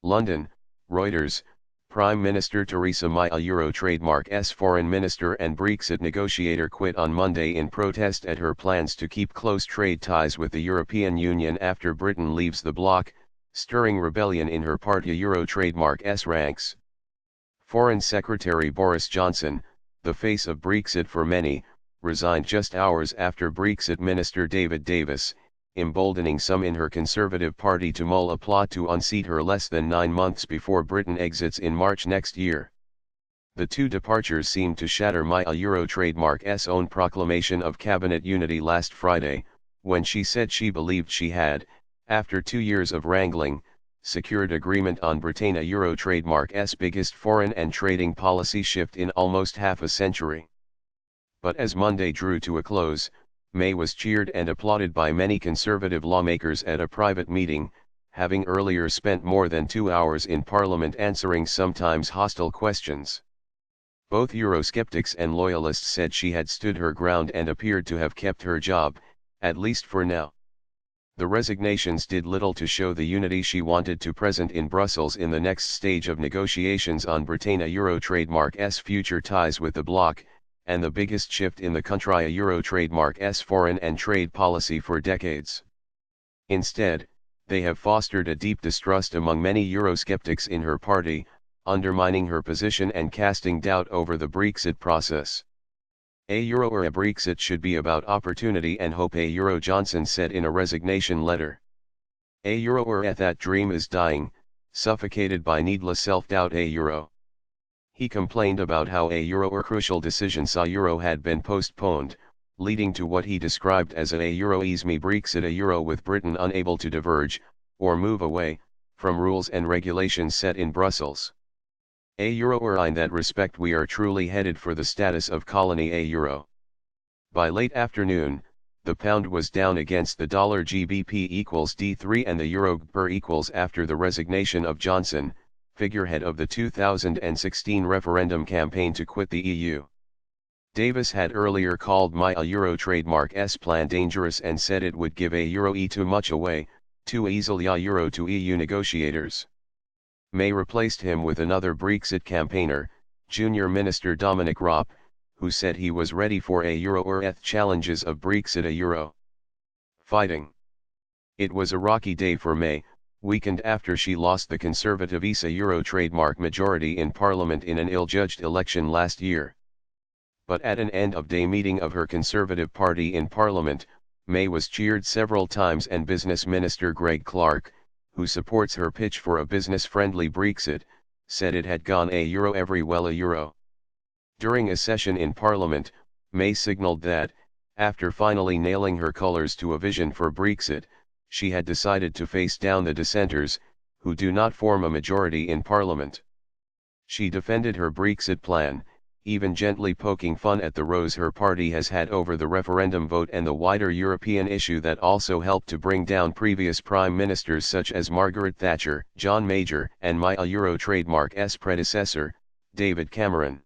London, Reuters, Prime Minister Theresa May, a Euro trademark's foreign minister and Brexit negotiator, quit on Monday in protest at her plans to keep close trade ties with the European Union after Britain leaves the bloc, stirring rebellion in her party Euro trademark's ranks. Foreign Secretary Boris Johnson, the face of Brexit for many, resigned just hours after Brexit Minister David Davis, emboldening some in her Conservative Party to mull a plot to unseat her less than 9 months before Britain exits in March next year. The two departures seemed to shatter May, a Euro trademark's own proclamation of cabinet unity last Friday, when she said she believed she had, after 2 years of wrangling, secured agreement on Britain, a Euro trademark's biggest foreign and trading policy shift in almost half a century. But as Monday drew to a close, May was cheered and applauded by many Conservative lawmakers at a private meeting, having earlier spent more than 2 hours in Parliament answering sometimes hostile questions. Both Eurosceptics and loyalists said she had stood her ground and appeared to have kept her job, at least for now. The resignations did little to show the unity she wanted to present in Brussels in the next stage of negotiations on Britain, a Euro trademark's future ties with the bloc, and the biggest shift in the country, a Euro trademark's foreign and trade policy for decades. Instead, they have fostered a deep distrust among many Eurosceptics in her party, undermining her position and casting doubt over the Brexit process. A Euro or a Brexit should be about opportunity and hope, a Euro Johnson said in a resignation letter. A Euro or that dream is dying, suffocated by needless self-doubt, a Euro. He complained about how a Euro or crucial decisions a Euro had been postponed, leading to what he described as a Euro ease me Brexit, a Euro with Britain unable to diverge, or move away, from rules and regulations set in Brussels. A Euro or in that respect we are truly headed for the status of colony, a Euro. By late afternoon, the pound was down against the dollar, GBP equals D3 and the euro GBP equals after the resignation of Johnson, figurehead of the 2016 referendum campaign to quit the EU. Davis had earlier called May, a Euro trademark's plan dangerous and said it would give a Euro too much away, too easily a Euro to EU negotiators. May replaced him with another Brexit campaigner, Junior Minister Dominic Raab, who said he was ready for a Euro or challenges of Brexit, a Euro fighting. It was a rocky day for May, weakened after she lost the Conservative ESA Euro trademark majority in Parliament in an ill-judged election last year. But at an end-of-day meeting of her Conservative Party in Parliament, May was cheered several times, and Business Minister Greg Clark, who supports her pitch for a business-friendly Brexit, said it had gone a Euro every well, a Euro. During a session in Parliament, May signalled that, after finally nailing her colours to a vision for Brexit, she had decided to face down the dissenters, who do not form a majority in Parliament. She defended her Brexit plan, even gently poking fun at the rows her party has had over the referendum vote and the wider European issue that also helped to bring down previous prime ministers such as Margaret Thatcher, John Major, and May, a Euro trademark's predecessor, David Cameron.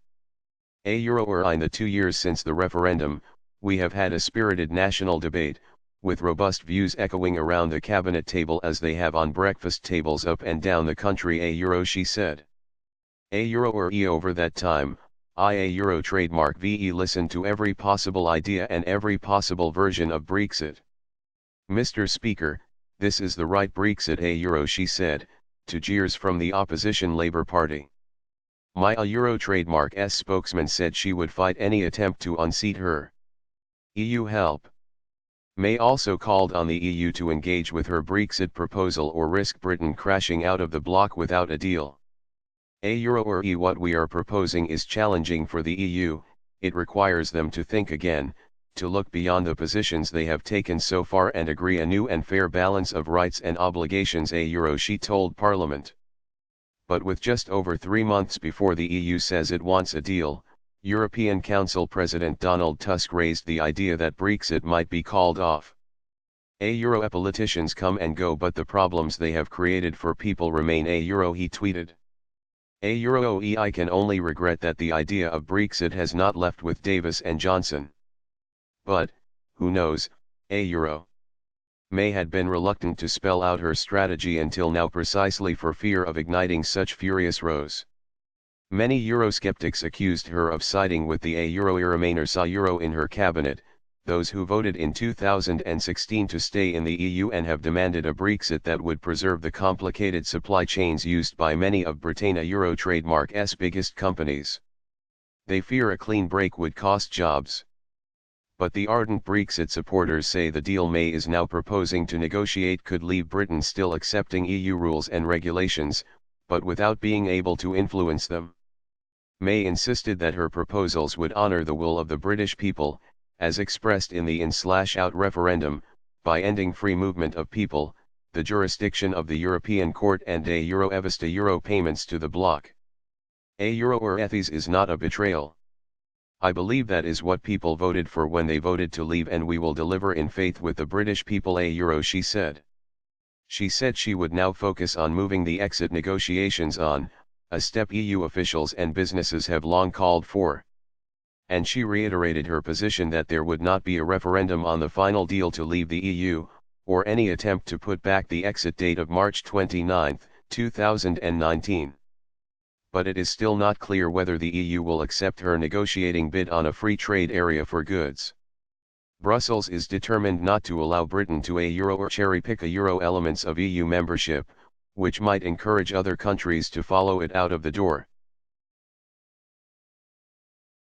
A Euro or in the 2 years since the referendum, we have had a spirited national debate, with robust views echoing around the cabinet table as they have on breakfast tables up and down the country, a Euro, she said. A Euro or over that time, a Euro trademark VE listened to every possible idea and every possible version of Brexit. Mr. Speaker, this is the right Brexit, a Euro, she said, to jeers from the opposition Labour Party. May, a Euro trademark's spokesman, said she would fight any attempt to unseat her. EU help. May also called on the EU to engage with her Brexit proposal or risk Britain crashing out of the bloc without a deal. A Euro or what we are proposing is challenging for the EU, it requires them to think again, to look beyond the positions they have taken so far and agree a new and fair balance of rights and obligations, a Euro, she told Parliament. But with just over 3 months before the EU says it wants a deal, European Council President Donald Tusk raised the idea that Brexit might be called off. A Euro, politicians come and go but the problems they have created for people remain, a Euro, he tweeted. A Euro, I can only regret that the idea of Brexit has not left with Davis and Johnson. But, who knows, a Euro. May had been reluctant to spell out her strategy until now precisely for fear of igniting such furious rows. Many Eurosceptics accused her of siding with the Euro in her cabinet, those who voted in 2016 to stay in the EU and have demanded a Brexit that would preserve the complicated supply chains used by many of Britain Euro trademark's biggest companies. They fear a clean break would cost jobs. But the ardent Brexit supporters say the deal May is now proposing to negotiate could leave Britain still accepting EU rules and regulations, but without being able to influence them. May insisted that her proposals would honour the will of the British people, as expressed in the in/out referendum, by ending free movement of people, the jurisdiction of the European Court and a euro evista euro payments to the bloc. A euro or ethis is not a betrayal. I believe that is what people voted for when they voted to leave, and we will deliver in faith with the British people a euro, she said. She said she would now focus on moving the exit negotiations on, a step EU officials and businesses have long called for. And she reiterated her position that there would not be a referendum on the final deal to leave the EU, or any attempt to put back the exit date of March 29, 2019. But it is still not clear whether the EU will accept her negotiating bid on a free trade area for goods. Brussels is determined not to allow Britain to a euro or cherry-pick a euro elements of EU membership, which might encourage other countries to follow it out of the door.